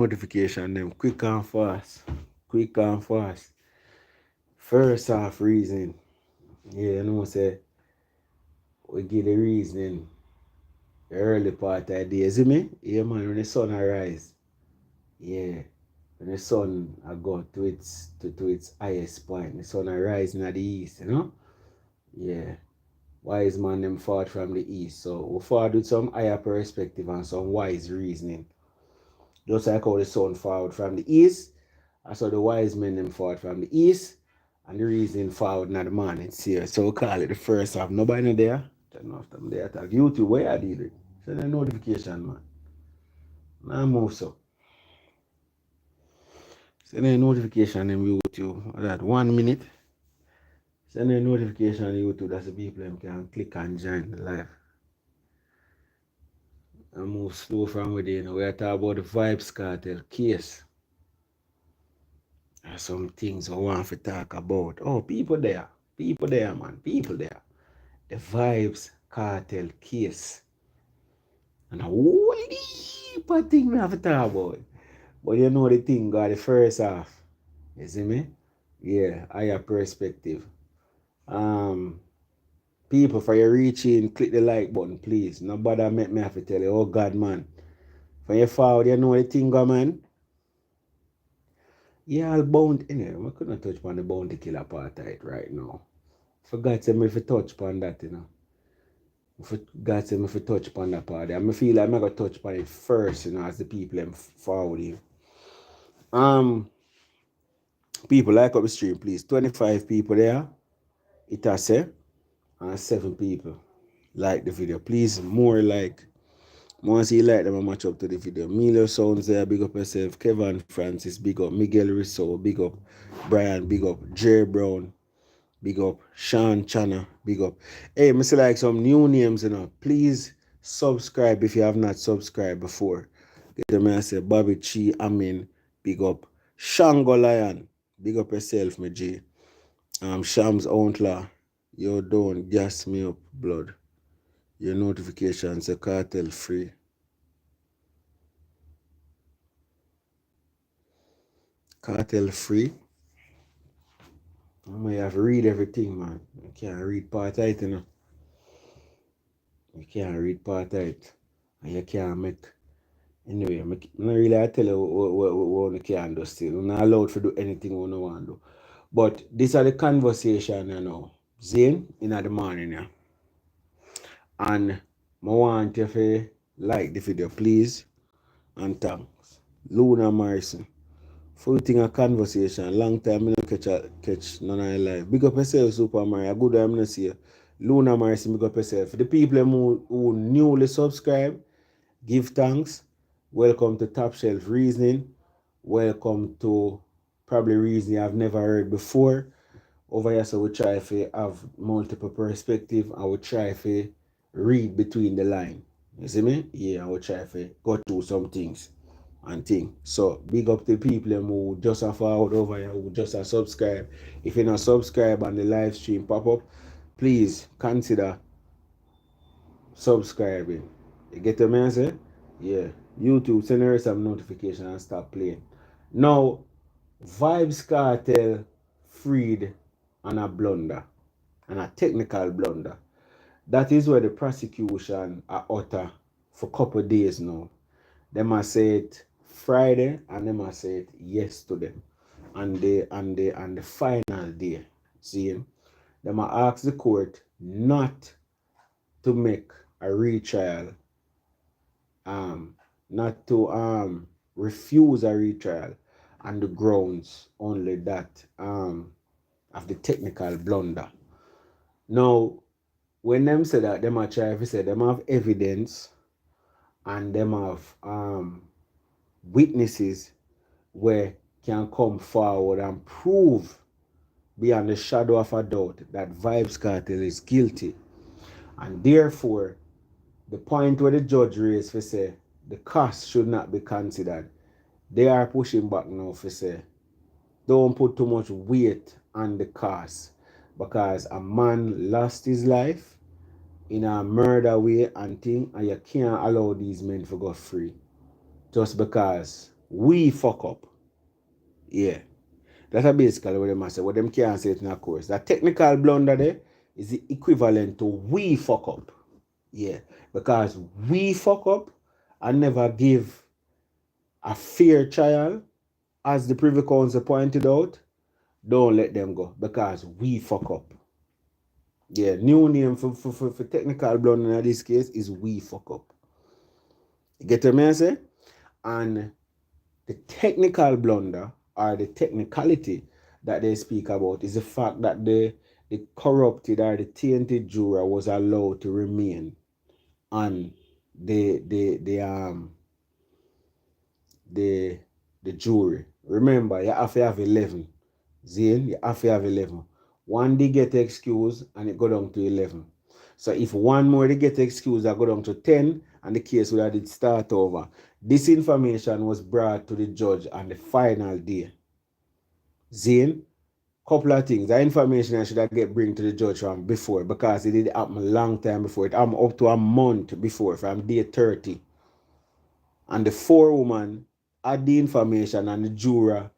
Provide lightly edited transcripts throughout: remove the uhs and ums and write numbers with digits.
Notification them quick and fast. Quick and fast. First off reason. Yeah, you know say we give the reasoning the early part of the day. See me? Yeah man, when the sun arise. Yeah. When the sun I go to its highest point. The sun arising at the east, you know? Yeah. Wise man them fought from the east. So we fought with some higher perspective and some wise reasoning. Just like how the sun fought from the east, I saw the wise men them fought from the east, and the reasoning forward in the morning. See, so we call it the first half. Nobody not there. Turn off them there. Attack YouTube. Where I did it? Send a notification, man. Now move so. Send a notification in YouTube. That 1 minute. Send a notification on YouTube. That's the people them can click and join the live. And move slow from within. We are talking about the Vybz Kartel case. There's some things I want to talk about. Oh, people there, man, people there. The Vybz Kartel case. And a whole heap of thing we have to talk about. But you know the thing got the first half. You see me? Yeah, higher perspective. People, for you reach in, click the like button, please. Nobody make me have to tell you, oh God, man. For you forward, you know the thing, man. Yeah, I'll bound. Anyway, I couldn't touch on the bounty killer part of it right now. Forgot to me if I touch upon that, you know. Forgot to me if I touch upon that part. I feel like I'm gonna touch upon it first, you know, as the people them forward you. People like up the stream, please. 25 people there. It has say, and 7 people like the video. Please, more like. Once you like them, I match up to the video. Milo Sounds there, big up yourself. Kevin Francis, big up. Miguel Risso, big up. Brian, big up. Jay Brown, big up. Sean Chana, big up. Hey, I see like some new names, you know. Please subscribe if you have not subscribed before. Get them I say Bobby Chi, Amin, big up. Shango Lion, big up yourself, my G. Shams Outlaw, you don't gas me up, blood. Your notifications are cartel free. Cartel free. I might have to read everything, man. You can't read part of it, you know. You can't read part of it. And you can't make. Anyway, I'm not really I tell you what you can do still. You're not allowed to do anything you don't want to do. But these are the conversation, you know. Zane, in the morning, yeah. And I want you to like the video, please. And thanks. Luna Morrison. Full thing a conversation. Long time I don't catch none of your life. Big up yourself, Super Mario. Good I'm not see you. Luna Morrison, big up yourself. For the people who newly subscribe, give thanks. Welcome to Top Shelf Reasoning. Welcome to probably reasoning I've never heard before. Over here, so we try to have multiple perspective and we try to read between the line. You see me? Yeah, I will try to go through some things and thing. So big up to people who just have forward over here, who just have subscribe. If you're not subscribe and the live stream pop up, please consider subscribing. You get the message? Yeah. YouTube send her some notification and stop playing. Now, Vybz Kartel freed on a blunder, and a technical blunder. That is where the prosecution are utter for a couple of days now. They must say it Friday and they must say it yesterday. And the final day. See, they must ask the court not to make a retrial, not to refuse a retrial on the grounds only that of the technical blunder. Now, when them say that, them are try to say them have evidence and them have witnesses where can come forward and prove beyond the shadow of a doubt that Vybz Kartel is guilty. And therefore, the point where the judge raised for say the cost should not be considered, they are pushing back now for say don't put too much weight on the cost because a man lost his life in a murder way and thing, and you can't allow these men to go free just because we fuck up. Yeah. That's basically what them say. What them can't say it in a course. That technical blunder there is the equivalent to we fuck up. Yeah. Because we fuck up and never give a fair trial, as the Privy Council pointed out, don't let them go because we fuck up. Yeah, new name for technical blunder in this case is we fuck up. You get what I say? And the technical blunder or the technicality that they speak about is the fact that the corrupted or the tainted juror was allowed to remain on the the jury. Remember, you have to have 11. Zane, you have to have 11. One they get excused and it go down to 11. So if one more they get excused, I go down to 10 and the case would have did start over. This information was brought to the judge on the final day. Zane, couple of things. The information I should have get bring to the judge from before because it did happen a long time before. It happened up to a month before, from day 30. And the four women had the information and the juror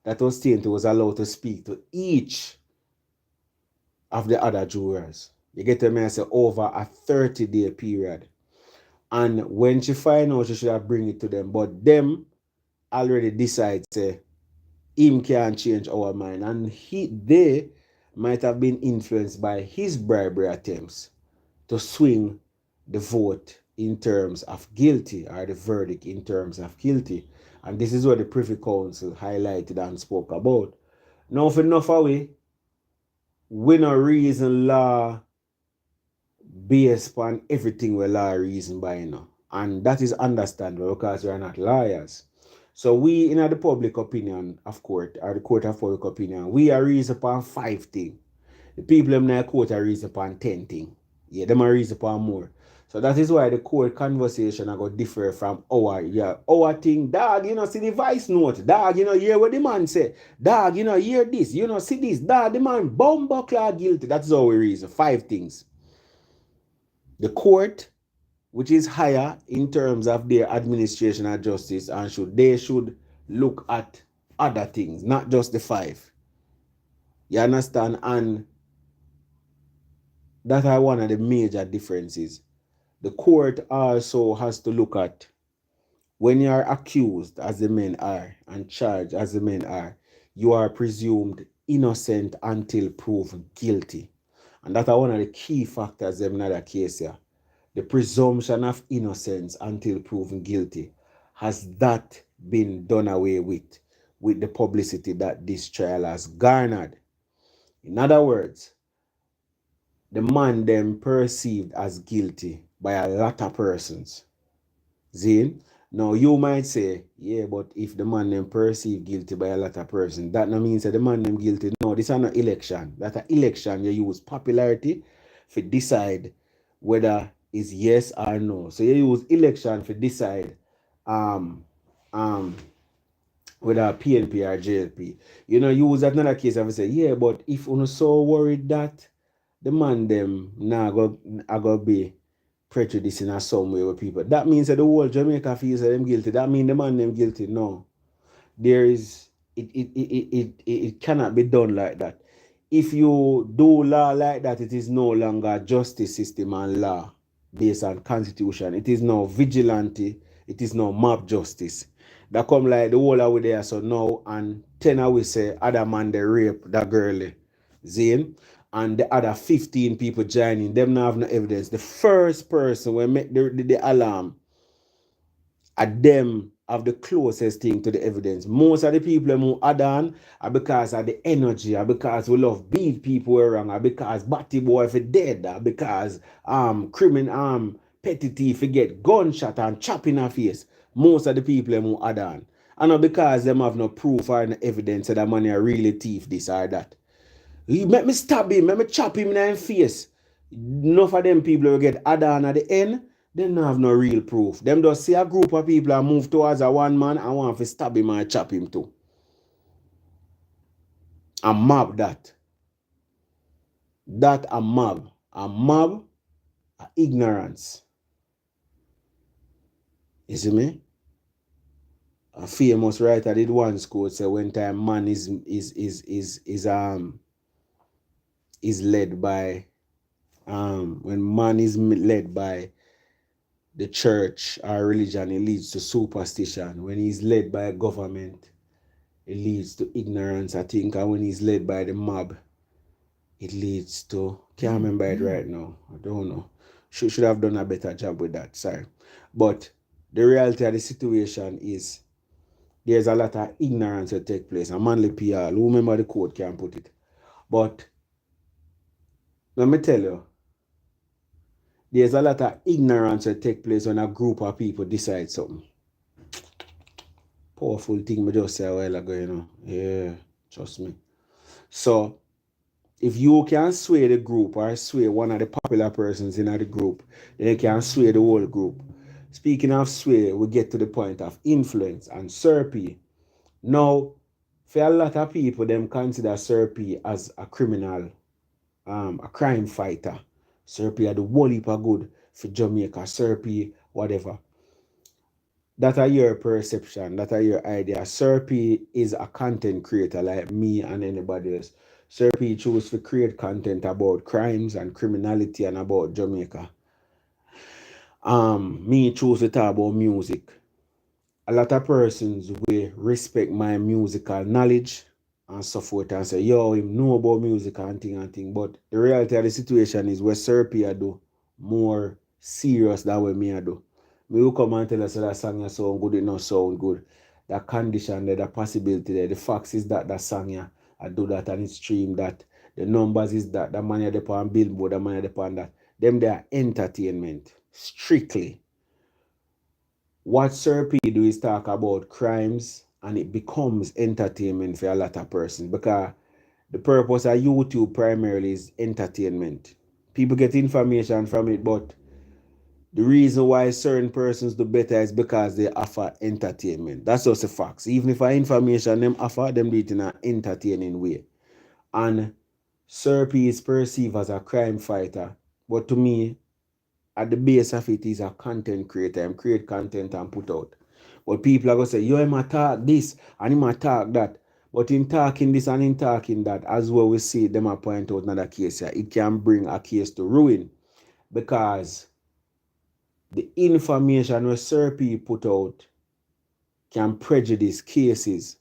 that was tainted was allowed to speak to each of the other jurors. You get me? I say over a 30-day period. And when she find out, she should have bring it to them. But them already decide, say, him can't change our mind. And they might have been influenced by his bribery attempts to swing the vote in terms of guilty, or the verdict in terms of guilty. And this is what the Privy Council highlighted and spoke about. Now, for enough away, we no reason law based upon everything we law reason by now. And that is understandable because we are not lawyers. So we, in the public opinion of court, or the court of public opinion, we are reason upon 5 things. The people in the court are reason upon 10 things. Yeah, them are reason upon more. So that is why the court conversation are going to differ from our thing. Dog, see the voice note. Dog, hear what the man say. Dog, hear this. See this. Dog, the man bumbuckler guilty. That's how we reason. 5 things. The court, which is higher in terms of their administration of justice, and they should look at other things, not just the 5. You understand? And that are one of the major differences. The court also has to look at, when you are accused as the men are and charged as the men are, you are presumed innocent until proven guilty. And that are one of the key factors in another case here. The presumption of innocence until proven guilty. Has that been done away with the publicity that this trial has garnered? In other words, the man them perceived as guilty by a lot of persons. Zane, now you might say, yeah, but if the man them perceived guilty by a lot of persons, that no means that the man them guilty. No, this is not election. That an election you use popularity to decide whether it's yes or no. So you use election to decide um whether PNP or JLP. Use that another case and say, yeah, but if you're so worried that the man them now go be prejudicing in some way with people, that means that the whole Jamaica feels that them guilty. That means the man them guilty. No. There is it cannot be done like that. If you do law like that, it is no longer justice system and law based on constitution. It is now vigilante, it is now mob justice. That come like the whole of there, so now and 10 we say other man they rape that girlie, Zane, and the other 15 people joining, them not have no evidence. The first person will make the alarm at them have the closest thing to the evidence. Most of the people who add on are because of the energy, are because we love beat people wrong, are because batty boy for dead, are because criminal petty thief get gunshot and chop in her face. Most of the people who add on. And not because them have no proof or no evidence that the man are really thief this or that. He make me stab him, make me chop him in the face. Enough of them people will get add on at the end. They don't have no real proof. Them just see a group of people and move towards a one man and want to stab him and chop him too. And mob that. That a mob. A mob a ignorance. You see me? A famous writer did once quote say when time man is led by when man is led by the church or religion, it leads to superstition. When he's led by a government, it leads to ignorance, I think. And when he's led by the mob, it leads to, can't remember it right now. I don't know. Should have done a better job with that. Sorry. But the reality of the situation is there's a lot of ignorance that take place. And manly PR, who remember the quote can put it. But let me tell you, there's a lot of ignorance that take place when a group of people decide something. Powerful thing I just said a while ago, you know. Yeah, trust me. So, if you can sway the group or sway one of the popular persons in the group, then you can sway the whole group. Speaking of sway, we get to the point of influence and Sir P. Now, for a lot of people, them consider Sir P as a criminal, a crime fighter. Sir P are the whole heap of good for Jamaica. Sir P, whatever. That are your perception, that are your idea. Sir P is a content creator like me and anybody else. Sir P choose to create content about crimes and criminality and about Jamaica. Me choose to talk about music. A lot of persons will respect my musical knowledge and so forth and say, yo, him know about music and thing. But the reality of the situation is where Sir P I do more serious than what me I do. Me will come and tell us that song sound good, it not sound good. The condition there, the possibility there. The facts is that song I do that and it stream that. The numbers is that. The money they on Billboard, the money they on that. Them they are entertainment. Strictly. What Sir P do is talk about crimes and it becomes entertainment for a lot of persons because the purpose of YouTube primarily is entertainment. People get information from it, but the reason why certain persons do better is because they offer entertainment. That's just the facts. Even if our information them offer, them do it in an entertaining way. And Sir P is perceived as a crime fighter. But to me, at the base of it, he's a content creator. He create content and put out. But people are going to say, yo, he might talk this and he might talk that. But in talking this and in talking that, as well we see them a point out another case here, it can bring a case to ruin. Because the information where Sir P put out can prejudice cases.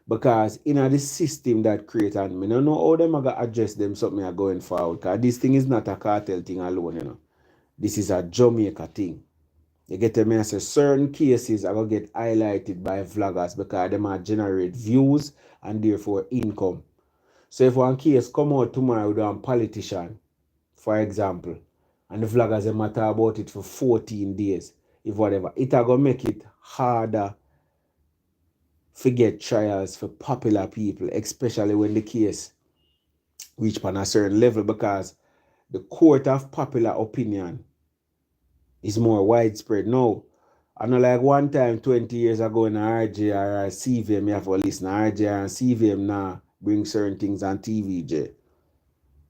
Because in the system that create, and I don't know how them are going to address them something are going forward. Because this thing is not a cartel thing alone, you know. This is a Jamaica thing. You get me? I say certain cases are going to get highlighted by vloggers because they might generate views and therefore income. So if one case come out tomorrow with a politician, for example, and the vloggers they matter about it for 14 days, if whatever, it are going to make it harder to get trials for popular people, especially when the case reach upon a certain level because the court of popular opinion is more widespread now. I know like one time 20 years ago in RJ or CVM, you have to listen. RJ and CVM now bring certain things on TVJ.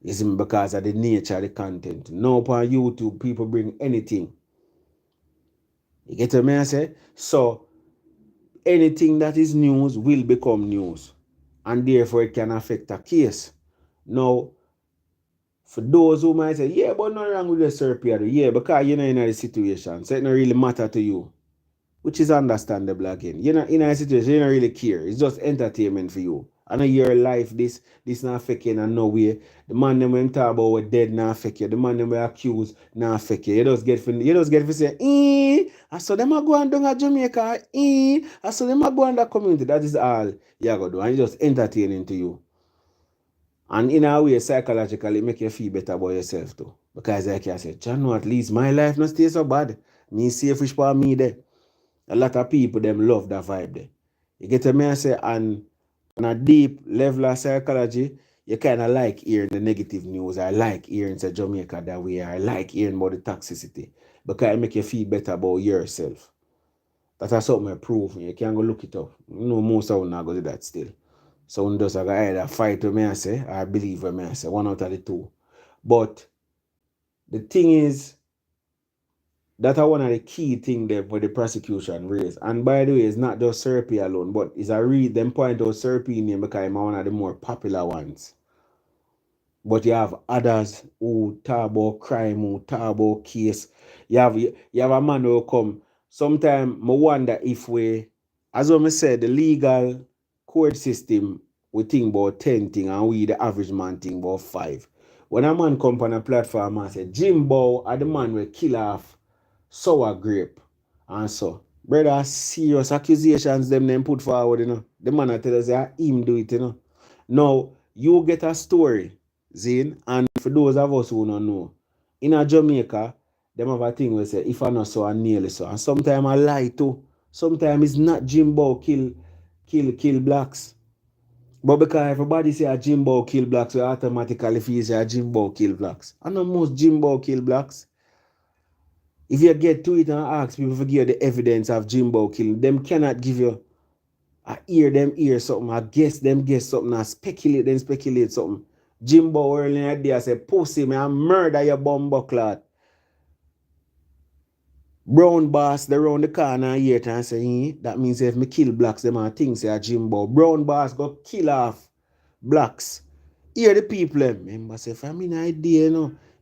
It's because of the nature of the content. Now upon YouTube, people bring anything. You get what I say? So anything that is news will become news. And therefore it can affect a case. Now, for those who might say, yeah, but nothing wrong with the Sir P. Yeah, because you're not in a situation. So it don't really matter to you. Which is understandable again. You're not in a situation, you don't really care. It's just entertainment for you. I know your life, this not affect you in no way. The man them when talk about what dead not affect you. The man them when accused not affect you. You just get for say, I saw them a go and down at Jamaica, I saw them a go on that community. That is all you go do. And it's just entertaining to you. And in a way, psychologically, make you feel better about yourself too. Because like I said, John, at least my life not stay so bad. Me safe fish for me there. A lot of people them love that vibe there. You get what I say? And on a deep level of psychology, you kind of like hearing the negative news. I like hearing say Jamaica that way. I like hearing about the toxicity. Because it make you feel better about yourself. That's something I prove. You can go look it up. You know, most of them not go do that still. Someone does either fight with me I say, or believe with me I say. One out of the two. But the thing is, That's one of the key things there for the prosecution raise. And by the way, it's not just Serpy alone, but it's a read them point out Serpy name because it's one of the more popular ones. But you have others who talk about crime, who talk about case. You have a man who come. Sometimes I wonder if we, as I said, the legal court system, we think about 10 things and we, the average man, think about 5. When a man come on a platform and say, Jimbo are the man will kill off sour grape. And so, brother, serious accusations them put forward, The man I tell us that him do it, Now, you get a story, Zane, and for those of us who don't know, in a Jamaica, them have a thing where say, if I not so, I nearly so. And sometimes I lie too. Sometimes it's not Jimbo kill blacks. But because everybody say a Jimbo kill blacks, we automatically feel say a Jimbo kill blacks. And not most Jimbo kill blacks. If you get to it and ask people to give the evidence of Jimbo killing, them cannot give you I hear something, I guess something, I speculate something. Jimbo earlier in the day I say, pussy, me, I murder your bumbuckler. Brown boss, they round the corner here and say, that means if me kill blacks, them are things say Jimbo. Brown boss go kill off blacks. Hear the people, remember say, from me no idea,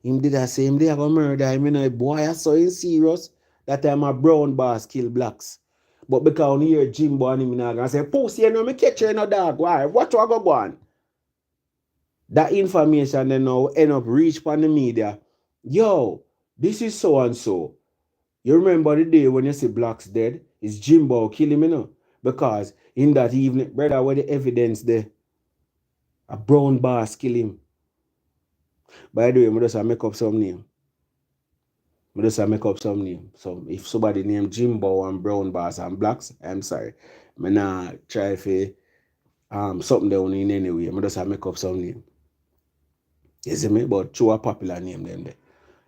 Him did I say, him they go murder him, boy, I saw him serious. That time a brown boss kill blacks. But because when you hear Jimbo and him I say, pussy, me catch you dog. Why? What you go on? That information then now end up reach on the media. Yo, this is so and so. You remember the day when you see blacks dead? It's Jimbo kill him, Because in that evening, brother, where the evidence there? A brown boss kill him. By the way, I just make up some name. So if somebody named Jimbo and brown boss and blacks, I'm sorry. I not try for something down in any way. I just make up some name. You see me? But through a popular name them there.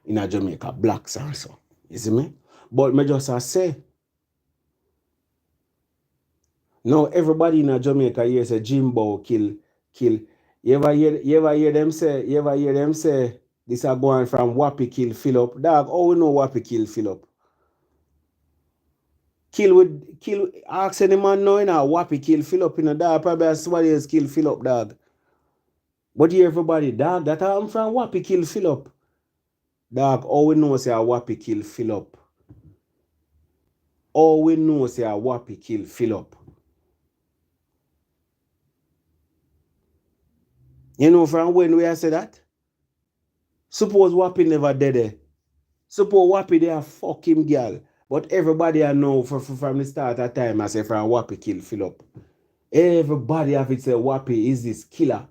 In a Jamaica, blacks also. You see me? But I just say, now everybody in a Jamaica here say Jimbo kill. You ever hear them say this are going from Wappy kill Philip? Dog, how we know Wappy kill Philip? Ask any man now, Wappy kill Philip, dog, probably somebody else kill Philip, dog. But here everybody, dog, that I'm from Wappy kill Philip. Dog, all we know say a Wappy kill Philip. All we know say a Wappy kill Philip. You know from when we say that? Suppose Wappy never dead. Suppose Wappy they a fucking girl. But everybody I know from the start of time I say from Wappy kill Philip. Everybody have it say Wappy is this killer.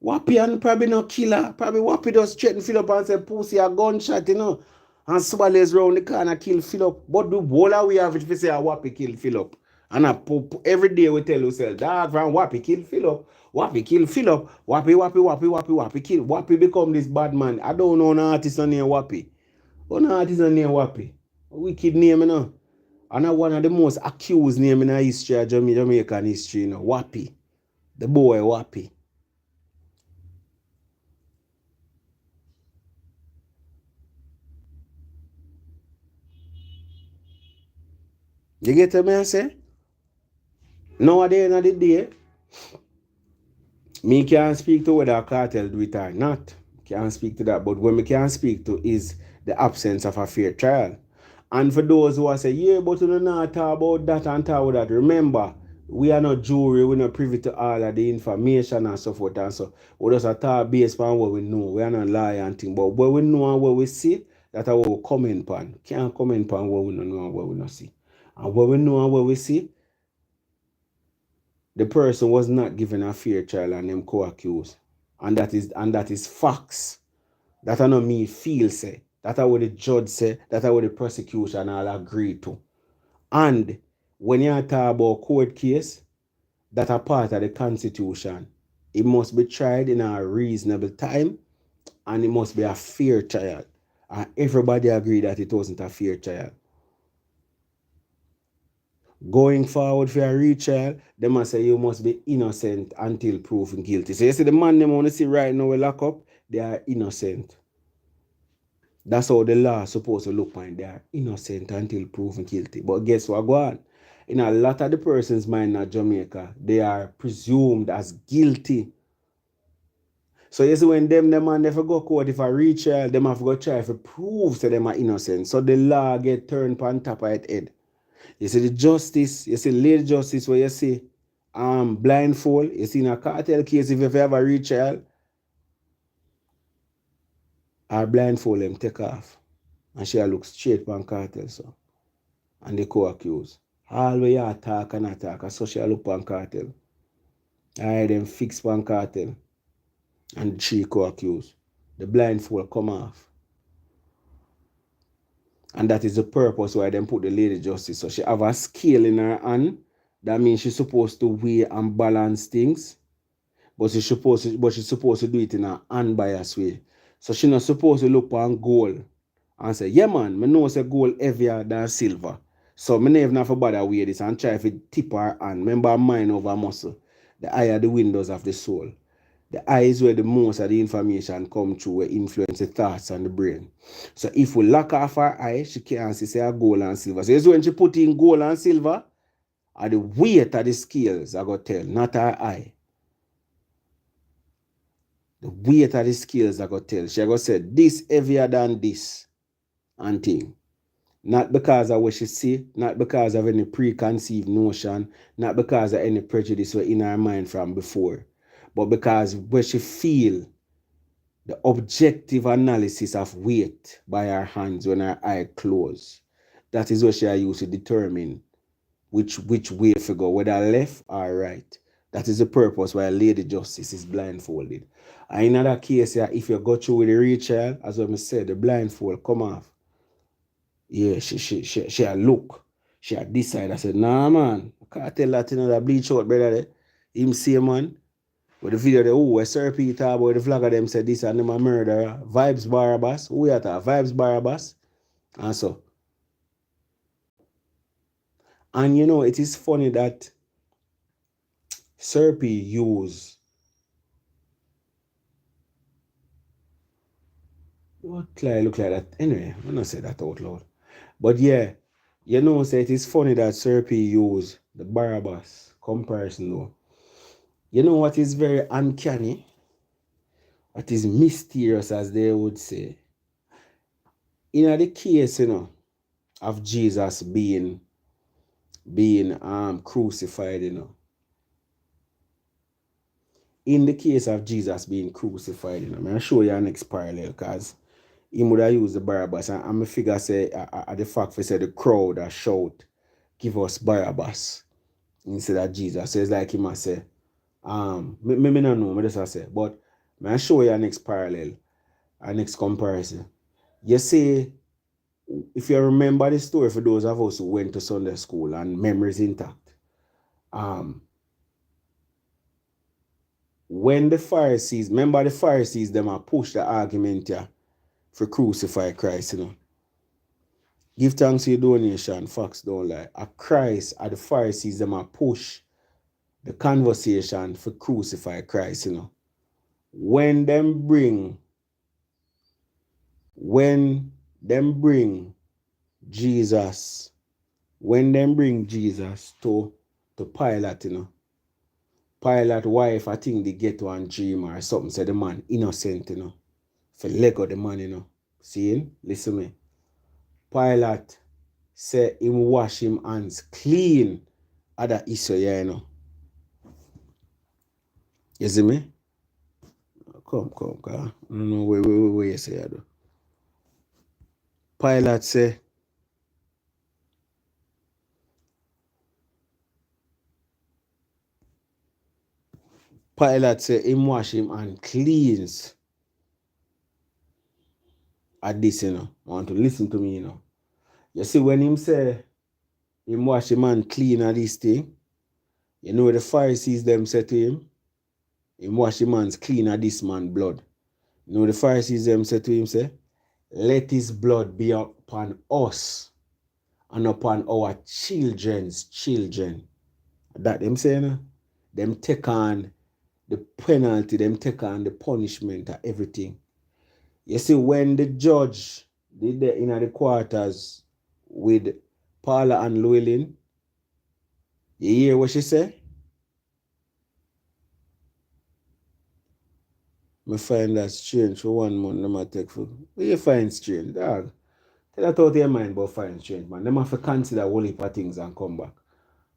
Wappy and probably not killer. Probably Wappy just threaten Philip and say pussy a gunshot, And somebody else round the corner kill Philip. But the whole we have it to say a Wappy kill Philip. And every day we tell ourselves, dog from Wappy kill Philip. Wappy kill Philip. Wappy kill. Wappy become this bad man. I don't know an artist named Wappy. An artist named Wappy. Wicked name, And one of the most accused name in the history of Jamaican history, Wappy. The boy Wappy. You get what I say? Nowadays, in the day, me can't speak to whether a cartel do it or not. Can't speak to that. But what me can speak to is the absence of a fair trial. And for those who are say, yeah, but we don't not talk about that and talk about that. Remember, we are not jury, we're not privy to all of the information and so forth and so. We just talk based on what we know. We are not lying and things. But what we know and what we see, that's what we comment on. Can't comment on what we don't know and what we don't see. And what we know and what we see, the person was not given a fair trial and them co-accused. And that is facts. That are not me feel say. That are what the judge say. That are what the prosecution all agree to. And when you talk about court case, that are part of the constitution. It must be tried in a reasonable time and it must be a fair trial. And everybody agree that it wasn't a fair trial. Going forward for a retrial, they must say you must be innocent until proven guilty. So you see the man them want to see right now we lock up, they are innocent. That's how the law is supposed to look when they are innocent until proven guilty. But guess what, go on? In a lot of the person's mind in Jamaica, they are presumed as guilty. So you see when them man never go court, if I reach trial, them have to go try to prove to them are innocent. So the law get turned on top of its head. You see the justice, you see late justice where you see blindfold, you see in a cartel case if you ever reach trial, or blindfold them take off. And she look straight on cartel so. And the co-accused. All way you attack and attack, so she look on cartel. I them fix on cartel. And the 3 co-accused. The blindfold come off. And that is the purpose why them put the lady justice. So she have a scale in her hand. That means she's supposed to weigh and balance things. But she's supposed to do it in an unbiased way. So she's not supposed to look on gold and say, yeah man, I know say gold heavier than silver. So I never have to bother weigh this and try to tip her hand. Remember mind over muscle. The eye are the windows of the soul. The eye is where the most of the information come through, where influence the thoughts and the brain. So if we lock off her eye, she can't see say gold and silver. So it's when she put in gold and silver, are the weight of the scales I got tell, not her eye. The weight of the scales I got tell. She got say this heavier than this and thing. Not because of what she see, not because of any preconceived notion, not because of any prejudice were in her mind from before, but because what she feel, the objective analysis of weight by her hands when her eye closed. That is what she used to determine which way to go, whether left or right. That is the purpose why Lady Justice is blindfolded. And in another case, if you go through with the retrial, as I said, the blindfold come off. Yeah, she look. She decide. I said, nah man, I can't tell that that bleach out brother. Him say man. But the video they Sir Peter about the vlogger them said this and them a murderer. Vybz Barabbas. Who you talk? Vybz Barabbas. And so. And you know, it is funny that Sir P use what look like that. Anyway, I'm not say that out loud. But yeah, you know, say it is funny that Sir P use the Barabbas comparison though. You know what is very uncanny? What is mysterious, as they would say? In the case, you know, of Jesus being crucified, you know. In the case of Jesus being crucified, you know, I'm going to show you our next parallel because he would have used the Barabbas. And I'm figure say the fact for say the crowd that shout, give us Barabbas instead of Jesus. So it's like he must say, me not know, me just say, but I'm show you our next parallel, our next comparison. You see, if you remember the story for those of us who went to Sunday school and memories intact, when the Pharisees, remember the Pharisees, them are push the argument here for crucify Christ, you know. Give thanks to your donation, facts don't lie. A Christ, at the Pharisees, them are push the conversation for crucify Christ, you know. When them bring Jesus to Pilate, you know. Pilate wife, I think they get one dream or something, say the man innocent, you know. For Lego the man, you know. See, listen me. Pilate say him wash him hands clean at that issue, yeah, you know. You see me? Come, I don't know where you say that. Pilate say him wash him and cleans at this, you know. I want to listen to me, you know. You see, when him say him wash him and clean at this thing, you know the Pharisees them say to him wash him hands clean at this man blood. You know the Pharisees them say to him, say, let his blood be upon us and upon our children's children. That them say, you know, them take on the penalty, them take on the punishment of everything. You see, when the judge Did they in the quarters with Paula and Llewellyn? You hear what she say? I find that strange for 1 month. Them take for. What you find strange, dog? Tell that out your mind about find strange, man. Them have to consider a whole heap of things and come back.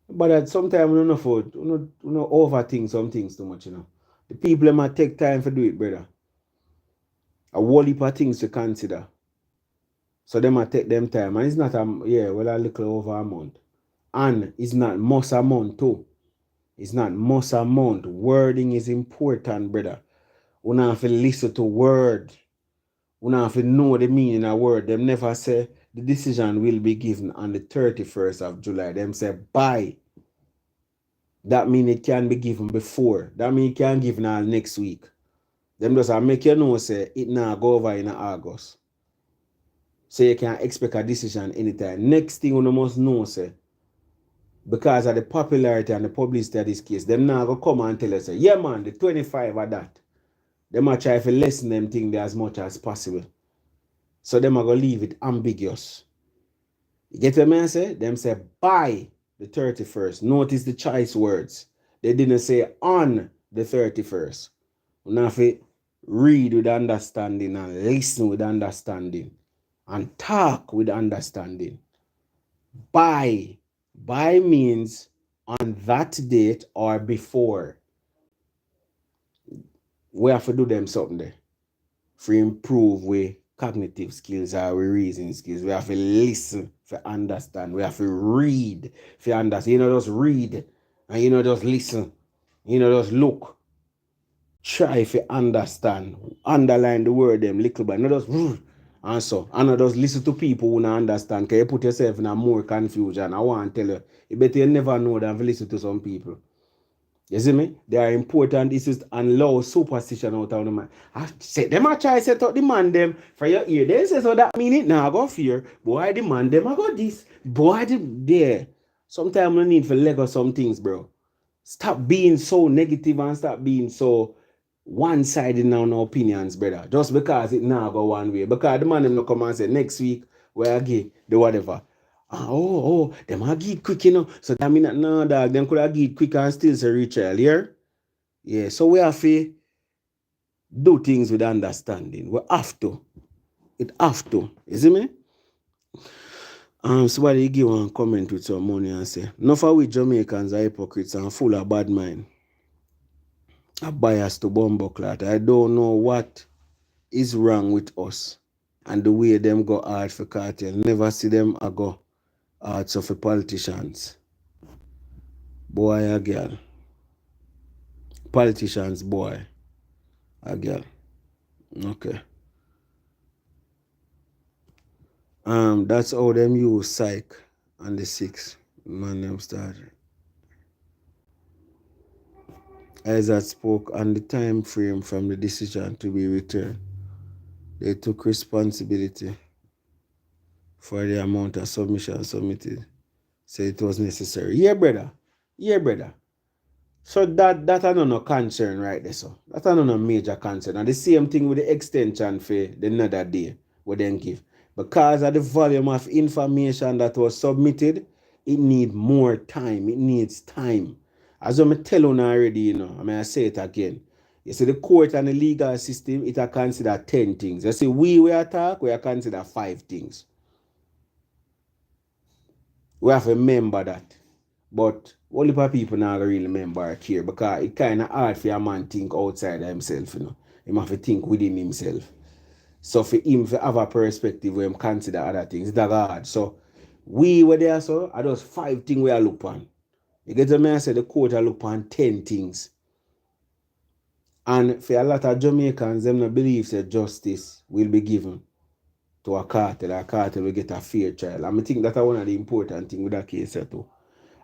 But that sometimes we don't overthink some things too much, The people might take time to do it, brother. A whole heap of things to consider. So they might take them time. And it's not a little over a month. And it's not most a month too. It's not most a month. Wording is important, brother. We have to listen to word. We have to know the meaning of word. Them never say the decision will be given on the 31st of July. Them say by. That means it can be given before. That means it can give now next week. Them just make you know say it now go over in August. So you can expect a decision anytime. Next thing you must know say, because of the popularity and the publicity of this case, them now go come and tell us say, yeah man, the 25 of that. Them might try to lessen them thing there as much as possible. So them are going to leave it ambiguous. You get what I say? Them say by the 31st. Notice the choice words. They didn't say on the 31st. You have to read with understanding and listen with understanding and talk with understanding. By means on that date or before. We have to do them something there. For improve we cognitive skills or we reasoning skills. We have to listen for understand. We have to read for understand. Just read and just listen. Just look. Try to understand. Underline the word them little bit. Not just and so. And not just listen to people who don't understand. Because you put yourself in a more confusion. I want to tell you. You better you never know than to listen to some people. You see me? There are important issues and low superstition out of the man. I say them a try set up the man them for your ear. They say so that mean it now go fear. Boy the man them I got this. Boy there. Sometimes we need to let go some things, bro. Stop being so negative and stop being so one-sided on our opinions, brother. Just because it now go one way. Because the man them no come and say next week where I get the whatever. Them a get quick, So that mean that no dog, them could have get quick and still say retrial, yeah. So we have to do things with understanding. We have to. It have to. You see me? Somebody give one comment with some money and say, enough of we Jamaicans are hypocrites and full of bad mind. A bias to bumbleclat. I don't know what is wrong with us and the way them go hard for cartel. Never see them go hard so for politicians. Boy a girl. Politicians, boy. A girl. Okay. That's how them use psych on the 6th. Man, them started. Isaac spoke on the time frame from the decision to be returned. They took responsibility for the amount of submission submitted. Say it was necessary. Yeah, brother. So that are no concern right there, so. That are no major concern. And the same thing with the extension for the another day we then give. Because of the volume of information that was submitted, it needs more time. It needs time. As I tell you already, I say it again. You see, the court and the legal system, it are consider 10 things. You see, we attack, we are consider 5 things. We have to remember that. But only people now really remember or care because it kind of hard for a man think outside of himself, He have to think within himself. So for him to have a perspective where him consider other things, it's hard. So we were there, so are those 5 things we are look on. You get what I say? The court are look on 10 things. And for a lot of Jamaicans, them not believe that justice will be given to a cartel. A cartel will get a fair trial. And I think that's one of the important things with that case too.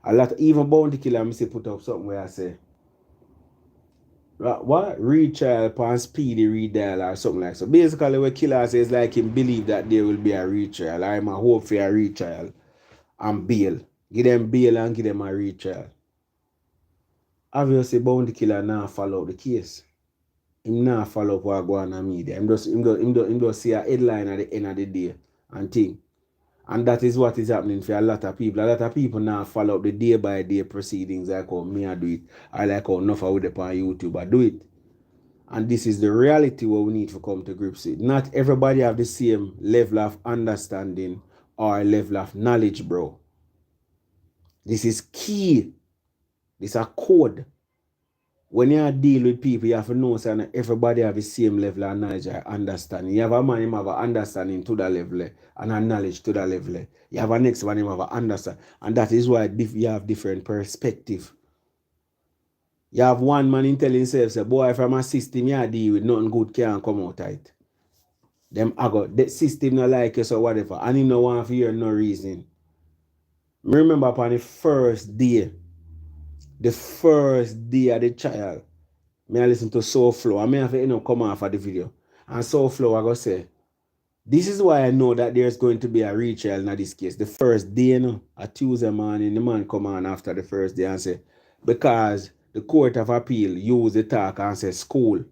A lot, even Bounty Killer, I say put up something where I say, what? Retrial upon speedy redial or something like so. Basically, what Killer says like him believe that there will be a retrial. I'm a hope for a retrial and bail. Give them bail and give them a retrial. Obviously, Bounty Killer now follow the case. him not follow up what go on the media. Him just see a headline at the end of the day and think. And that is what is happening for a lot of people. A lot of people now follow up the day by day proceedings like how me I do it. I like how enough I would up on YouTube I do it. And this is the reality what we need to come to grips with. Not everybody have the same level of understanding or level of knowledge, bro. This is key. This is a code. When you deal with people, you have to know that everybody have the same level of knowledge or understanding. You have a man, him have an understanding to that level and a knowledge to that level. You have a next one, him have an understanding. And that is why you have different perspective. You have one man in telling himself, say, boy, from a system you deal with, nothing good can't come out of it. Them the system not like you, so whatever. And he no want to hear no reason. Remember upon the first day of the child, I listen to Soul Flow. I may have to come off of the video. And Soul Flow, I go say, this is why I know that there's going to be a retrial in this case. The first day, a Tuesday morning, the man come on after the first day and say, because the Court of Appeal use the talk and say school.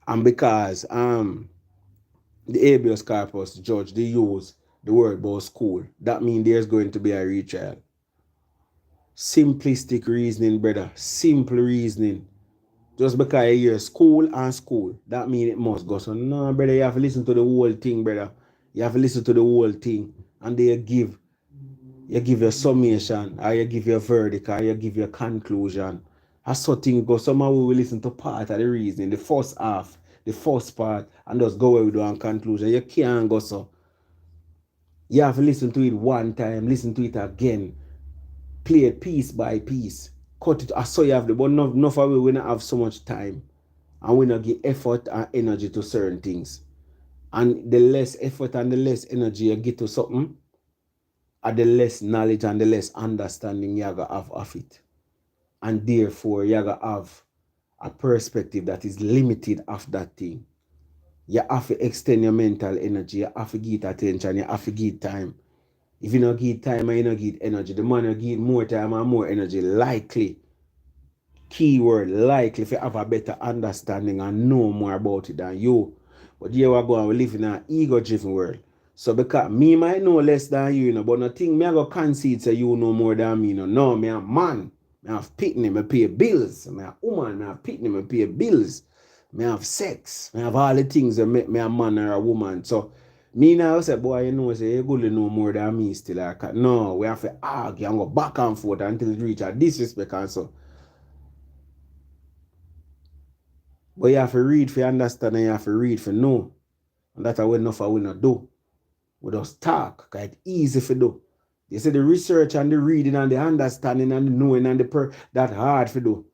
And because the habeas corpus judge, they use the word about school, that means there's going to be a retrial. Simplistic reasoning, brother. Simple reasoning. Just because you hear school and school, that means it must go. So no, brother, you have to listen to the whole thing, brother. You have to listen to the whole thing. And they give your summation, or you give your verdict, or you give your conclusion. As so things go, somehow we will listen to part of the reasoning, the first half, the first part, and just go where we do on conclusion. You can't go so. You have to listen to it one time, listen to it again. Play it piece by piece. Cut it. I saw you have the, but enough of we not have so much time. And we not give effort and energy to certain things. And the less effort and the less energy you get to something, and the less knowledge and the less understanding you have of it. And therefore, you have a perspective that is limited of that thing. You have to extend your mental energy, you have to give attention, you have to give time. If you don't give time and you don't give energy, the man will give more time and more energy, likely, keyword likely, if you have a better understanding and know more about it than you. But here we go and we live in an ego-driven world. So because me might know less than you, but nothing me I go concede say you know more than me. No, me a man. Me have pitney, me pay bills. Me a woman, me have pitney, me pay bills. Me have sex. Me have all the things that make me a man or a woman. So me now say, boy, you know, say you go to know more than me still. No, we have to argue and go back and forth until it reach a disrespect and so. But you have to read for understand and you have to read for know. And that's what enough we not do. We just talk, because it's easy to do. They say the research and the reading and the understanding and the knowing and that's hard to do.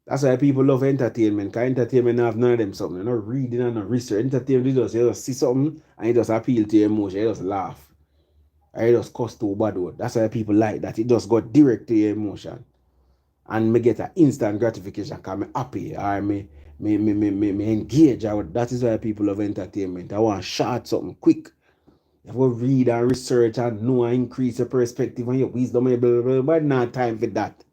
That's why people love entertainment, because entertainment have none of them something. You're not reading and not research. Entertainment, you just see something and you just appeal to your emotion. You just laugh. Or you just cuss too bad word. That's why people like that. It just go direct to your emotion. And me get an instant gratification because I'm happy or me engage. That is why people love entertainment. I want short something quick. You have to read and research and know and increase your perspective and your wisdom and blah, blah, blah, but not time for that.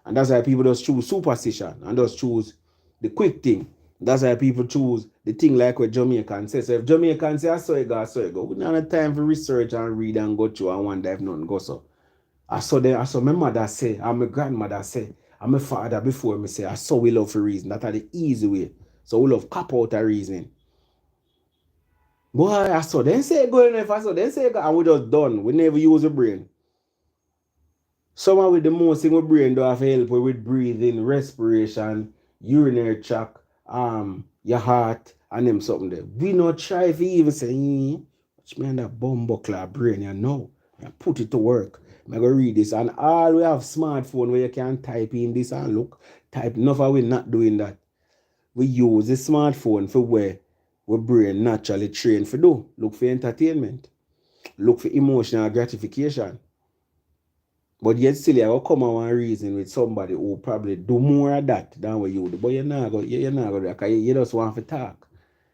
And that's why people just choose superstition and just choose the quick thing. That's why people choose the thing like what Jamaicans say. So if Jamaicans say, I saw it go. We don't have time for research and read and go through and wonder if nothing goes so. I saw my mother say, and my grandmother say, and my father before me say, I saw we love for reason. That's the easy way. So we love cop out a reasoning. Boy, I saw them say go enough, I saw them say go, and we just done. We never use the brain. Someone with the most thing with brain do have help with breathing, respiration, urinary tract, your heart, and them something there. We not try if even say, watch me on that bumbuckler brain, you know. I put it to work. I'm going to read this. And all we have smartphone where you can type in this and look, type. Enough of we not doing that. We use the smartphone for where we brain naturally trained for do. Look for entertainment. Look for emotional gratification. But yet still you will come on one reason with somebody who probably do more of that than what you do. But you're not going to do because you just want to talk.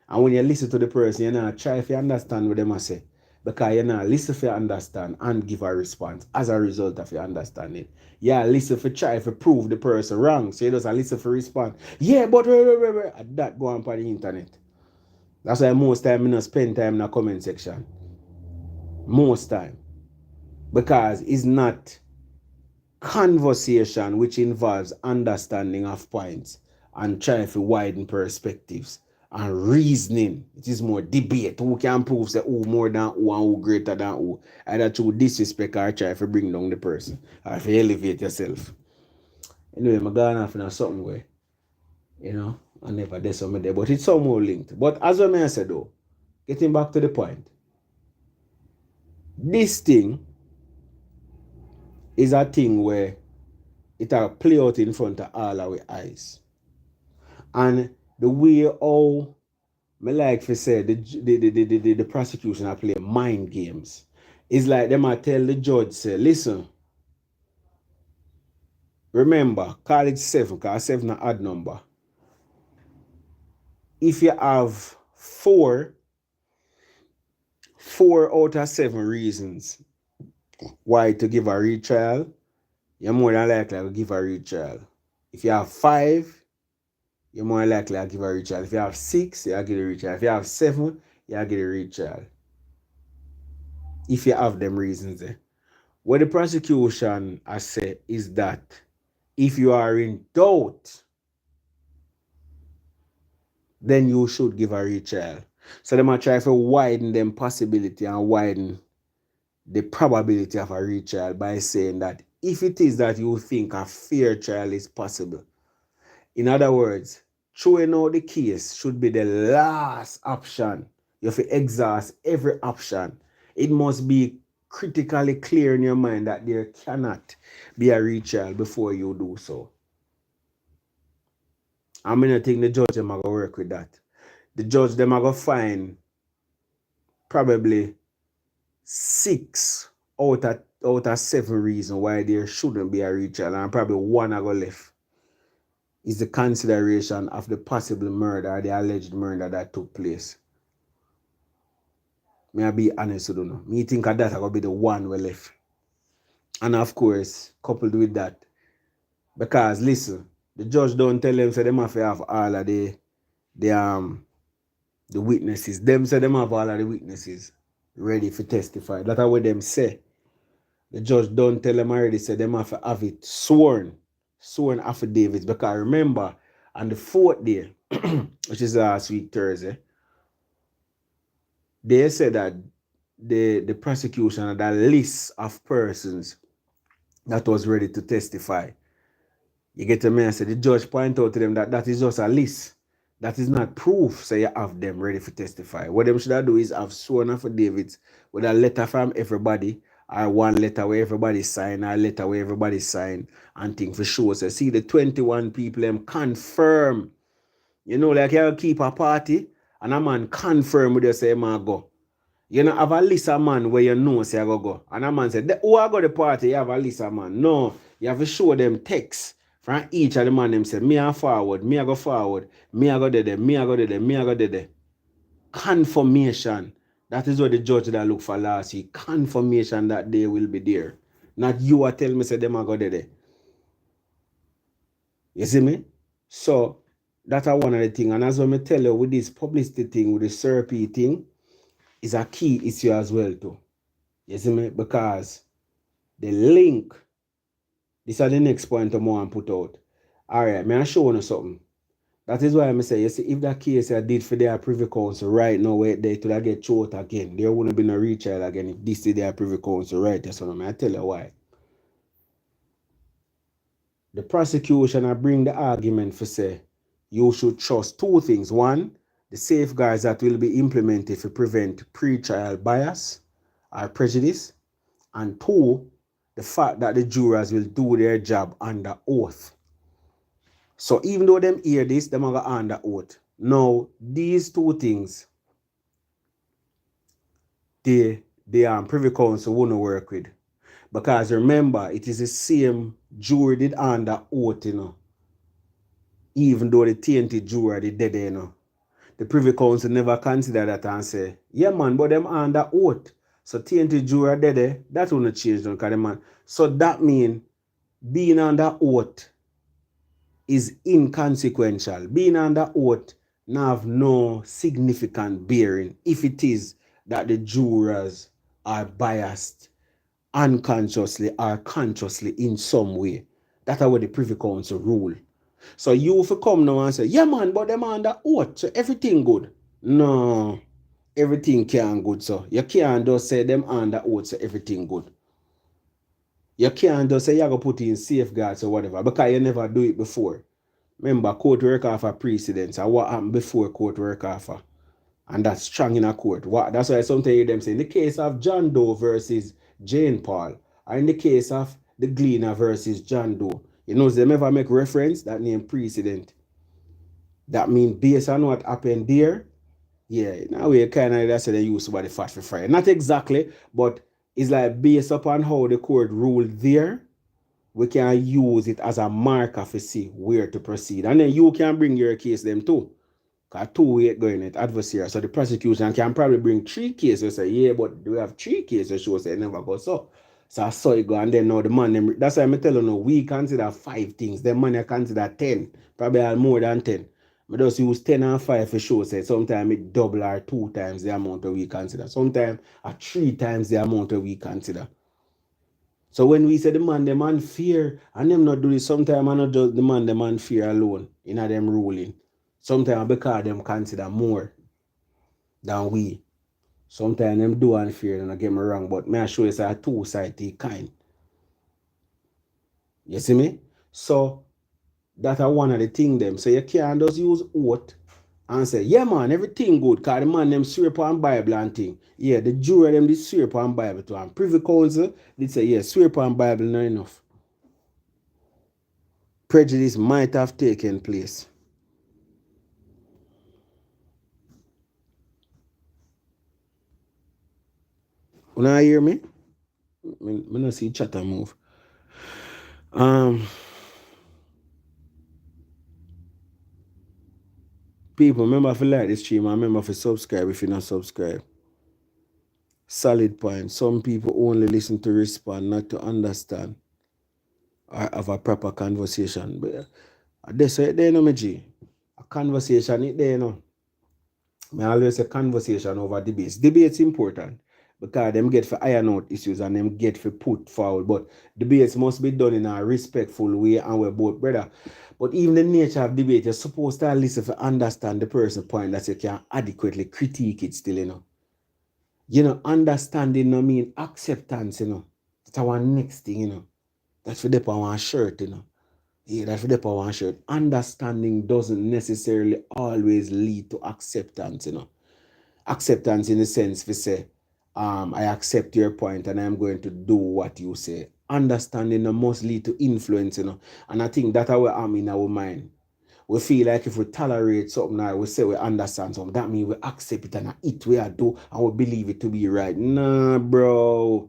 And when you listen to the person, you not try to understand what they must say. Because you not listen for understand and give a response as a result of your understanding. Yeah, listen for try to prove the person wrong. So you just listen for respond. Yeah, but that go on the internet. That's why most time I don't spend time in the comment section. Most time. Because it's not conversation which involves understanding of points and trying to widen perspectives and reasoning. It is more debate. Who can prove say who more than who and who greater than who? Either through disrespect or try to bring down the person or if you elevate yourself. Anyway, I'm going off in something way. I never did something there, but it's somehow linked. But as I said though, getting back to the point, this thing is a thing where it will play out in front of all our eyes. And the way how me like to say the prosecution are play mind games. It's like them I tell the judge, say, listen, remember, call it 7, because 7 is an odd number. If you have 4 out of 7 reasons why to give a retrial, you're more than likely to give a retrial. If you have 5, you're more likely to give a retrial. If you have 6, you'll give a retrial. If you have 7, you'll get a retrial. If you have them reasons. What the prosecution has said is that if you are in doubt, then you should give a retrial. So they might try to widen them possibility and widen the probability of a retrial by saying that if it is that you think a fair trial is possible, in other words, throwing out the case should be the last option. You have to exhaust every option. It must be critically clear in your mind that there cannot be a retrial before you do so. I don't think the judge them are going to work with that. The judge them are going to find probably 6 out of 7 reasons why there shouldn't be a retrial, and probably 1 are going to left. Is the consideration of the possible murder or the alleged murder that took place. May I be honest with you. Me think that going to be the 1 we left. And of course, coupled with that, because listen, the judge don't tell them, so them have to have all of the witnesses. Them say them have all of the witnesses ready to testify. That's what them say. The judge don't tell them already, say them have to have it sworn affidavits. Because remember, on the 4th day, which is last week Thursday, they said that the prosecution had a list of persons that was ready to testify. You get to me, I said the judge point out to them that is just a list. That is not proof, so you have them ready to testify. What them should do is have sworn affidavits with a letter from everybody, or 1 letter where everybody sign, or a letter where everybody sign, and thing for sure. So see the 21 people them confirm. Like you keep a party, and a man confirm with you say, man go. You know, have a list of man where you know say I go. And a man said, who I go to the party, you have a list of man. No, you have to show them text from each of the man them say, me I forward, me I go forward, me I go there, me I go there, me I go there. Confirmation. That is what the judge that look for last week. Confirmation that they will be there. Not you are telling me say them I go there. You see me? So that's one of the things. And as I tell you, with this publicity thing, with the SERP thing, is a key issue as well too. You see me? Because the link, this is the next point I want to put out. Alright, may I show you something? That is why I say, you see, if that case I did for their privy council right now, where they could get choked again, there wouldn't be no retrial again if this is their privy council right there. So I tell you why. The prosecution I bring the argument for say you should trust 2 things. 1, the safeguards that will be implemented to prevent pre-trial bias or prejudice. And 2, the fact that the jurors will do their job under oath. So even though them hear this, them are going under oath. Now, these 2 things, the Privy Council won't work with. Because remember, it is the same jury did under oath, even though the TNT jury did dead, The Privy Council never consider that and say, yeah man, but them under oath. So TNT juror dead, that will not change because the man. So that means being under oath is inconsequential. Being under oath now have no significant bearing if it is that the jurors are biased unconsciously or consciously in some way. That's how the Privy Council rule. So you if you come now and say, yeah man, but them under oath, so everything good. No, everything can't good, so you can't just say them under oath, so everything good. You can't just say you're going to put in safeguards or whatever because you never do it before. Remember, court work off a precedence and what happened before court work off. And that's strong in a court. That's why sometimes you them say in the case of John Doe versus Jane Paul, or in the case of the Gleaner versus John Doe, you know, they never make reference that name precedent. That means based on what happened there, yeah, in a way kind of that's they use about the fat for fry. Not exactly, but it's like based upon how the court ruled there, we can use it as a marker to see where to proceed. And then you can bring your case them too. Because two-way going it, adversary. So the prosecution can probably bring 3 cases. Say, yeah, but we have 3 cases. Show say it never go so. So I saw it go. And then now the man, them, that's why I'm telling you, we consider 5 things. The man consider 10. Probably more than 10. I just use 10 and 5 for sure. Say sometimes it double or 2 times the amount that we consider. Sometimes 3 times the amount that we consider. So when we say the man unfair, and them not do this, sometimes I not just the man unfair alone in them ruling. Sometimes because them consider more than we. Sometimes them do unfair, and I get me wrong, but may I show you it's a two-sided kind. You see me? So that's one of the things them. So you can't just use oath and say, yeah man, everything good, because the man them swear upon Bible and thing. Yeah, the jury them did swear upon Bible too. And Privy Council did say, yeah, swear upon Bible not enough. Prejudice might have taken place. When I hear me, I don't see chatter move. People, remember if you like this stream, and remember if you subscribe if you're not subscribed. Solid point. Some people only listen to respond, not to understand or have a proper conversation. But this right there, no, my G. A conversation it there, no. I always say conversation over debates. Debates important because them get for iron out issues and them get for put forward. But debates must be done in a respectful way and we're both brother. But even the nature of debate, you're supposed to listen to understand the person's point that you can adequately critique it still, you know. You know, understanding no mean acceptance, you know. That's our next thing, you know. That's for the one shirt, you know. Yeah, that's for the one shirt. Understanding doesn't necessarily always lead to acceptance, you know. Acceptance in the sense we say, I accept your point and I'm going to do what you say. Understanding must lead to influence, you know. And I think that's how we are in our mind. We feel like if we tolerate something now, we say we understand something, that means we accept it and it we are do and we believe it to be right. Nah, bro.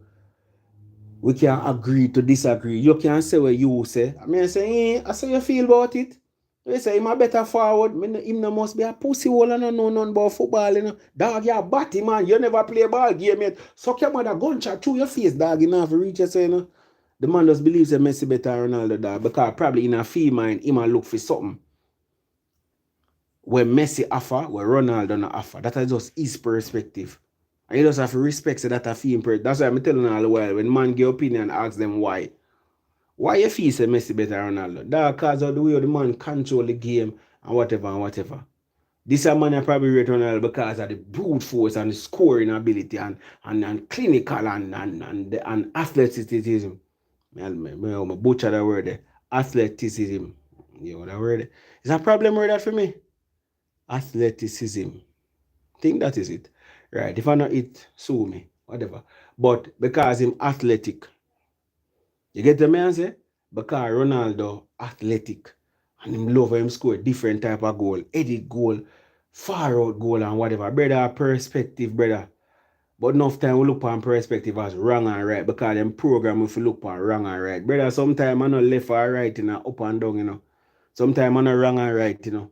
We can agree to disagree. You can say what you say. I mean, I say, I say you feel about it. You say, him a better forward. Him no must be a pussy hole and no nothing about football, you know. Dog, you're a batty, man. You never play a ball game yet. Suck your mother gunshot through your face, dog. You know, if you reach your say, you know. The man just believes that Messi better than Ronaldo, dog. Because probably in a fee mind, he might look for something. Where Messi offer, where Ronaldo not offer. That is just his perspective. And you just have to respect so that a fee impressive. That's why I'm telling you all the while. When man give opinion, ask them why. Why you feel say Messi better than Ronaldo? That because of the way the man control the game and whatever and whatever. This a man I probably rate Ronaldo because of the brute force and the scoring ability and clinical and athleticism. I butcher that word there. Athleticism. You know that word? It's a problem word that for me. Athleticism. Think that is it. Right. If I not it, sue me. Whatever. But because him athletic. You get the man say? Because Ronaldo athletic. And him love him score different type of goal. Edit goal, far out goal and whatever. Brother, perspective, brother. But enough time we look on perspective as wrong and right. Because them program if you look on wrong and right. Brother, sometimes I'm not left or right, you know, up and down, you know. Sometimes I'm not wrong and right, you know.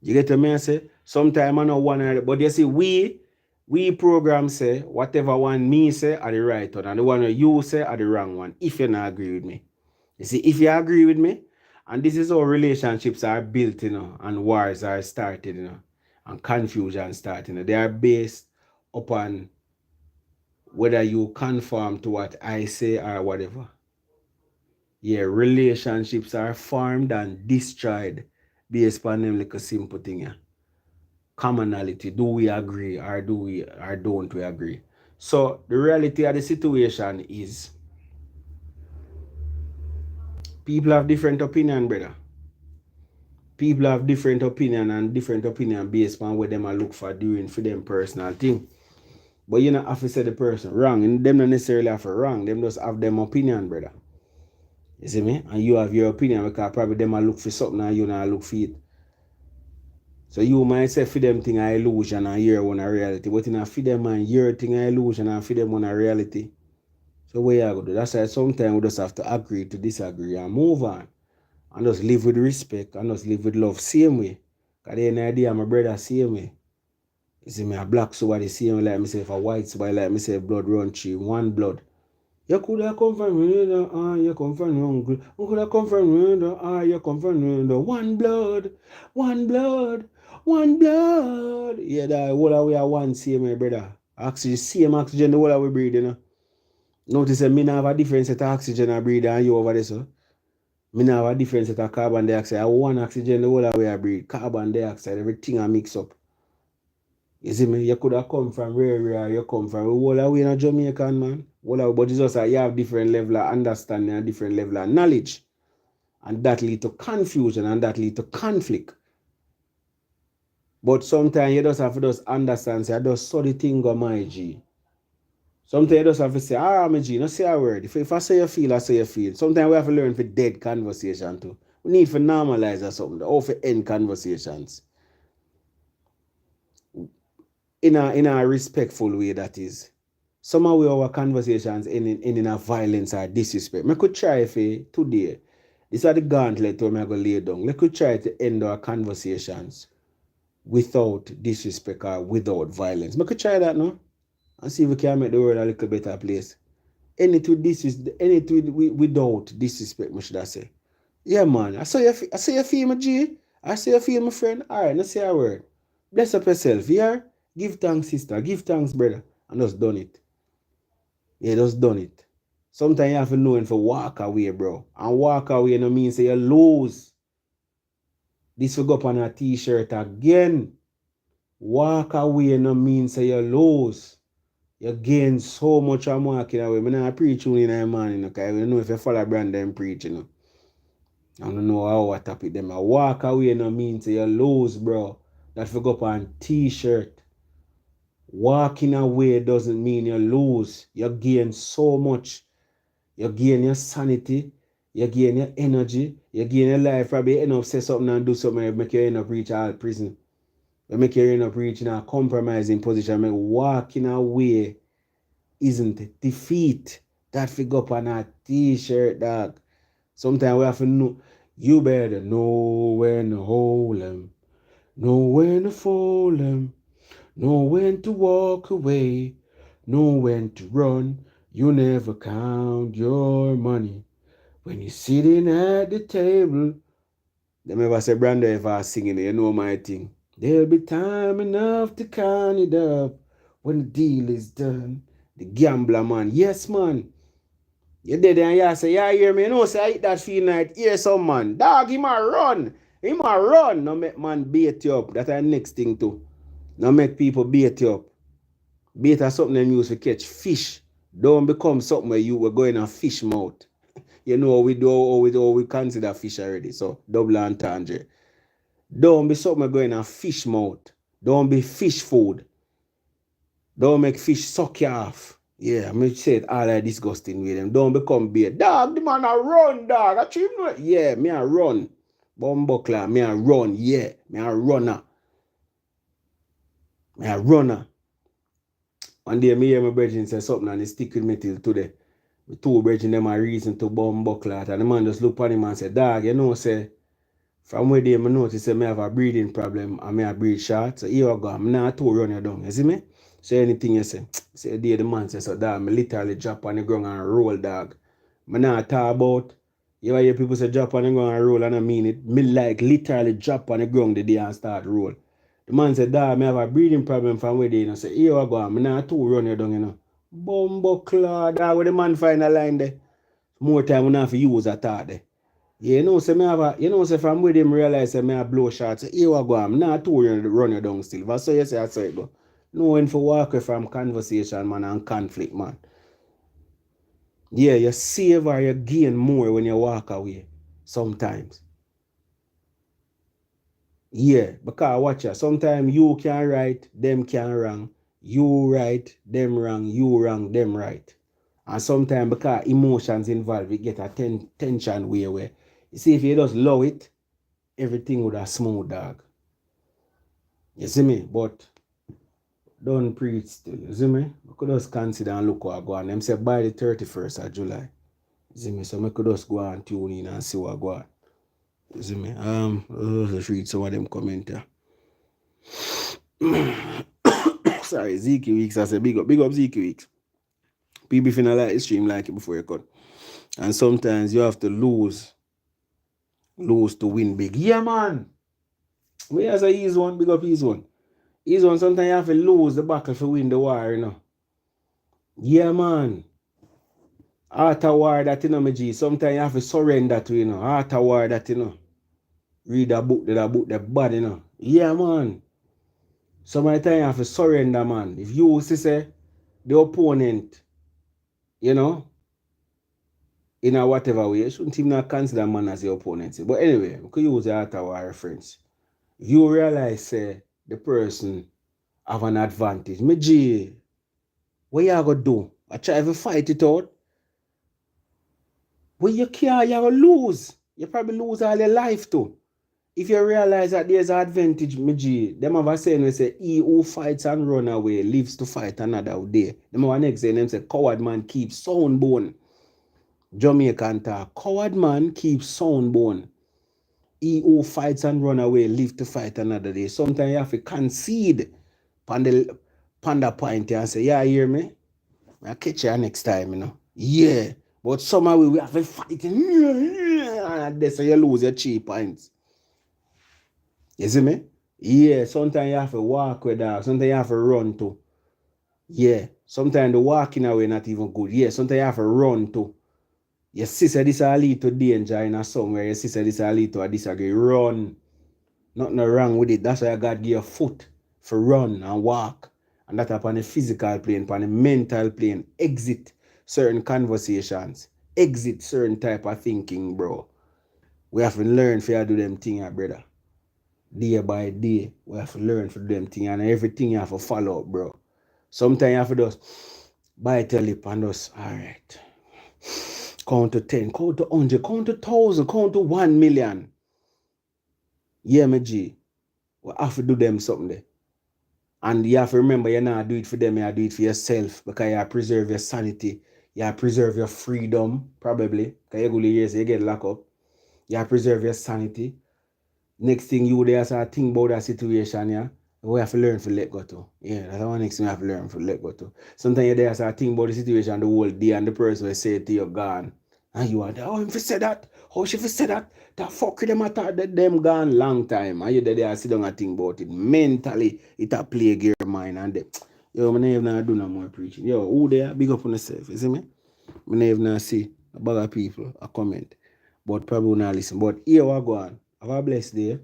You get what I say? Sometimes I know one, but you see, we program say, whatever one me say are the right one, and the one you say are the wrong one, if you not agree with me. You see, if you agree with me, and this is how relationships are built, and wars are started, and confusion starting. They are based upon whether you conform to what I say or whatever. Yeah, relationships are formed and destroyed based upon them like a simple thing. Yeah. Commonality. Do we agree or don't we agree? So the reality of the situation is people have different opinion, brother. People have different opinion and different opinion based on what them are look for doing for them personal thing. But you not have to say the person wrong. And them not necessarily have to wrong. Them just have them opinion, brother. You see me? And you have your opinion because probably them are look for something and you not look for it. So you might say for them thing a illusion and your one a reality. But in for them and your thing a illusion and for them one a reality. So where you go do? That's why sometimes we just have to agree to disagree and move on. And just live with respect and just live with love same way. Because the end idea my brother same way. You see me a black somebody same way like myself, a white somebody like myself, blood run through one blood. You could have come from me, you come from your uncle. You could have come from me, you come from me. One blood, one blood, one blood. Yeah, that whole of we are one same, my brother. Oxygen, same oxygen, the whole of we breathe, Notice that me not have a different set of oxygen I breathe than you over there, so. Me not have a different set of carbon dioxide. I have one oxygen, the whole of we I breathe. Carbon dioxide, everything I mix up. You see me? You could have come from where you come from. All of we in a Jamaican, man. But it's just that you have different level of understanding and different level of knowledge. And that lead to confusion and that lead to conflict. But sometimes you just have to just understand, say, I just saw the thing go my G. Sometimes you just have to say, my G, not say a word. If I say you feel, I say you feel. Sometimes we have to learn for dead conversation too. We need to normalize or something, or for end conversations. In a respectful way, that is. Somehow our conversations in a violence or disrespect. I could try for today. These are the gauntlet where I'm going to lay down. I could try to end our conversations without disrespect or without violence. I could try that now and see if we can make the world a little better place. Anything without disrespect, I should I say. Yeah, man. I saw you feel my G. I saw you feel my friend. Alright, let's say a word. Bless up yourself. Yeah? Give thanks, sister. Give thanks, brother. And just done it. Yeah, just done it. Sometimes you have to know when to walk away, bro. And walk away no mean say you lose. This will go up on a t-shirt again. Walk away no mean say you lose. You gain so much I'm walking away. I don't preach you in the morning, okay? I don't know if you follow brand them preaching. I don't know how I topic them. I walk away no mean say you lose, bro. That will go up on t-shirt. Walking away doesn't mean you lose. You gain so much. You gain your sanity, you gain your energy, you gain your life. Probably end up say something and do something that make you end up reach out prison. You make you end up reaching a compromising position. Make walking away isn't defeat. That figure up on a t-shirt, dog. Sometimes we have to know. You better know when to hold them, know when to fold them, know when to walk away, know when to run. You never count your money when you're sitting at the table. Them ever say, Blunder, if I was singing it, you know my thing. There'll be time enough to count it up when the deal is done. The gambler, man. Yes, man. You dead and you say, yeah, hear me. You know, say, I eat that feel like, hear some man. Dog, he might run. He might run. No make man bait you up. That's the next thing too. No make people bait you up. Bait is something them use to catch fish. Don't become something where you were going a fish mouth. You know we consider fish already. So double entendre. Don't be something going a fish mouth. Don't be fish food. Don't make fish suck you off. Yeah, I say it all like disgusting with them. Don't become bait. Dog, the man a run, dog. Yeah, me a run. Bumbuckler, me a run. Yeah, me a runner. Me a runner. One day me hear my brethren say something and it stick with me till today. The two brethren them a reason to bomb buckler. And the man just look at him and say, dog, you know, say, From where they I notice that I have a breathing problem and I breathe short. So here I go. I'm not too run you down. You see me? So anything you say the man says so dog, I literally drop on the ground and roll, dog. I not talk about you hear people say drop on the ground and roll and I mean it. Me like literally drop on the ground the day and start roll. The man said, dog, I have a breathing problem from where they say, here I go, I'm not too run you down, you know. Bumbo claw, dog, where the man find a line there. More time we have to use a thought there. Yeah, you know, say me have a, you know, say from with him realize say me have blow shots. So here I go, I'm not too run you down still. But so you say I saw it go. Knowing for walk away from conversation, man, and conflict, man. Yeah, you save or you gain more when you walk away. Sometimes. Yeah, because watch ya. Sometimes you can right, them can wrong. You right, them wrong. You wrong, them right. And sometimes because emotions involved, we get a tension where you see if you just low it, everything would have smooth, dog. You see me? But don't preach still. You see me? I could just consider and look what go on. Them say by the 31st of July. You see me? So I could just go and tune in and see what go on. You see me? I'll just read some of them comment here. Sorry, Zeke Weeks. I said big up Zeke Weeks. People finna like the stream like it before you cut. And sometimes you have to lose to win big. Yeah, man. We as a easy one, big up easy one. Easy one, sometimes you have to lose the battle to win the war, you know. Yeah, man. After war that, you know, my G. Sometimes you have to surrender to, you know. After war that, you know. Read a book that bad, you know. Yeah, man. Sometimes you have to surrender, man. If you say the opponent, you know, in a whatever way, you shouldn't even consider man as your opponent. But anyway, we could use the after war reference. If you realize the person have an advantage, my G, what you gonna do? I try to fight it out. When you can't, you're going to lose. You probably lose all your life too. If you realize that there's an advantage, Miji, them have a saying we say, he who fights and run away lives to fight another day. Them have a next saying, them say, coward man keeps sound bone. Jamaican talk, coward man keeps sound bone. He who fights and run away lives to fight another day. Sometimes you have to concede on the point and say, yeah, hear me? I'll catch you next time, you know. Yeah. But somehow we have to fight. And that's how you lose your 3 points. You see me? Yeah. Sometimes you have to walk with that. Sometimes you have to run too. Yeah. Sometimes the walking away not even good. Yeah. Sometimes you have to run too. Your sister, this will lead to danger in a somewhere. Your sister, this will lead to a disagree. Run. Nothing wrong with it. That's why God give you a foot for run and walk. And that upon the physical plane, upon the mental plane. Exit certain conversations. Exit certain type of thinking, bro. We have to learn for you to do them things, brother. Day by day, we have to learn for them things. And everything you have to follow up, bro. Sometimes you have to just bite your lip and just, all right. Count to 10, count to 100, count to 1,000, count to 1 million. Yeah, my G. We have to do them something there. And you have to remember, you not do it for them, you do it for yourself. Because you preserve your sanity. You preserve your freedom, probably. Because you go to years, you get locked up. You preserve your sanity. Next thing you there start think about that situation, yeah. We have to learn to let go to. Yeah, that's the one next thing we have to learn to let go to. Sometimes you there start think about the situation the whole day and the person will say to you, gone. And you are there, oh, if you say that, how she say that? That fuck them at that them gone long time. And you there sit down and think about it. Mentally, it a plague your mind and them. Yo, I never even do no more preaching. Yo, who there? Big up on yourself, you see me? I never even see a bag of people a comment. But probably not listen. But here we go on. Have a blessed day.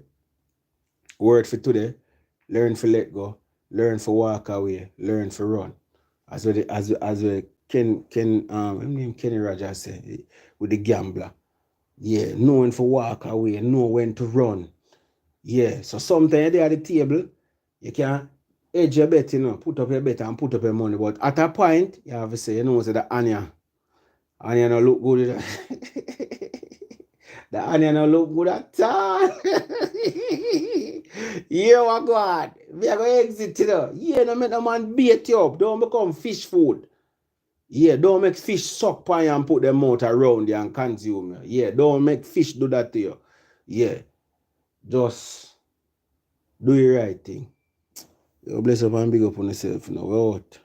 Word for today. Learn to let go. Learn to walk away. Learn to run. As we Kenny Rogers say with the gambler. Yeah, knowing to walk away, know when to run. Yeah, so sometimes they at the table, you can edge your bet, you know, put up your bet and put up your money. But at a point, you have to say, you know, say the Anya don't look good. The onion don't look good at all. Yeah, what God? We are going to exit, you know. Yeah, don't make no man bait you up. Don't become fish food. Yeah, don't make fish suck pan you and put them out around you and consume you. Yeah, don't make fish do that to you. Yeah. Just do the right thing. You bless up and big up on yourself now. We're out.